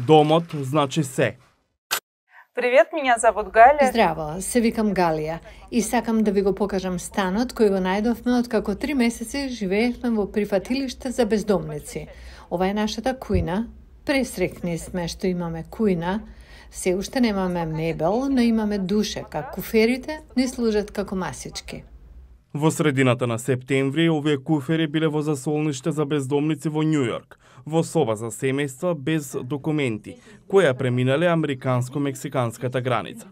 Домот значи се. Привет, меня зовут Галя. Здраво, се викам Галија и сакам да ви го покажам станот кој го најдовме откако 3 месеци живеевме во прифатилиште за бездомници. Ова е нашата кујна. Пресрекни сме што имаме кујна. Се уште немаме мебел, но имаме душек, а куферите ни служат како масички. Во средината на септември, овие куфери биле во засолниште за бездомници во Њујорк, во соба за семејства без документи, која преминале американско-мексиканската граница.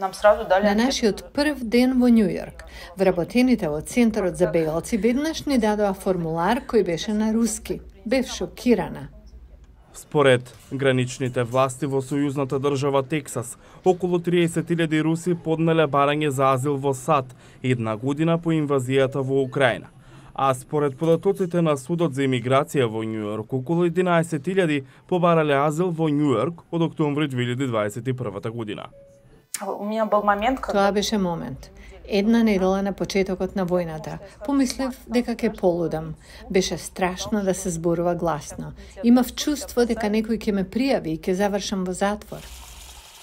Нам сразу дали На нашиот прв ден во Њујорк, вработените во Центарот за бегалци веднаш ни дадоа формулар кој беше на руски. Бев шокирана. Според граничните власти во сојузната држава Тексас, околу 30.000 руси поднале барање за азил во САД една година по инвазијата во Украина. А според податоците на Судот за имиграција во Њујорк, околу 11.000 побарале азил во Њујорк од октомври 2021 година. У меня был момент, Тоа беше момент. Една недела на почетокот на војната. Помислев дека ќе полудам. Беше страшно да се зборува гласно. Имав чувство дека некој ќе ме пријави и ќе завршам во затвор.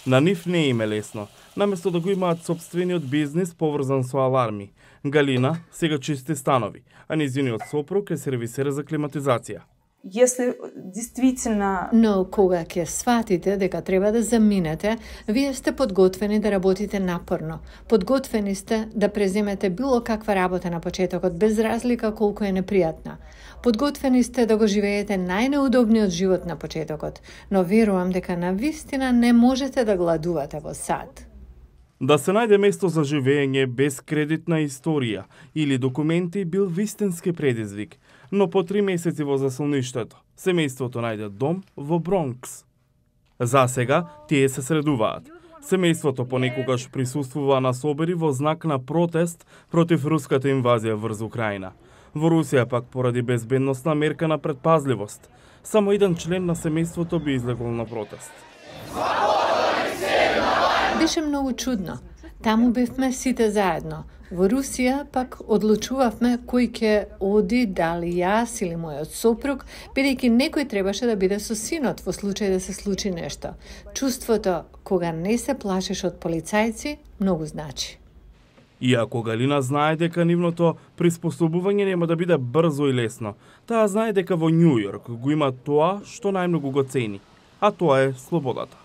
На нив не им е лесно, наместо да го имаат сопствениот бизнис поврзан со аларми. Галина сега чисти станови, а нејзиниот сопруг е сервисер за климатизација. если действительно Но кога ќе сватите дека треба да заминете, вие сте подготвени да работите напорно. Подготвени сте да преземете било каква работа на почетокот, без разлика колку е непријатна. Подготвени сте да го живеете најнеудобниот живот на почетокот, но верувам дека навистина не можете да гладувате во САД. Да се најде место за живење без кредитна историја или документи бил вистински предизвик, но по 3 месеци во засолништето, семејството најде дом во Бронкс. За сега тие се средуваат. Семејството понекогаш присуствува на собери во знак на протест против руската инвазија врз Украина. Во Русија пак поради безбедносна мерка на предпазливост. Само еден член на семејството би излегол на протест. Беше многу чудно. Таму бевме сите заедно. Во Русија пак одлучувавме кој ќе оди, дали јас или мојот сопруг, бидејќи некој требаше да биде со синот во случај да се случи нешто. Чувството кога не се плашиш од полицајци многу значи. Иако Галина знае дека нивното приспособување нема да биде брзо и лесно, таа знае дека во Њујорк го има тоа што најмногу го цени, а тоа е слободата.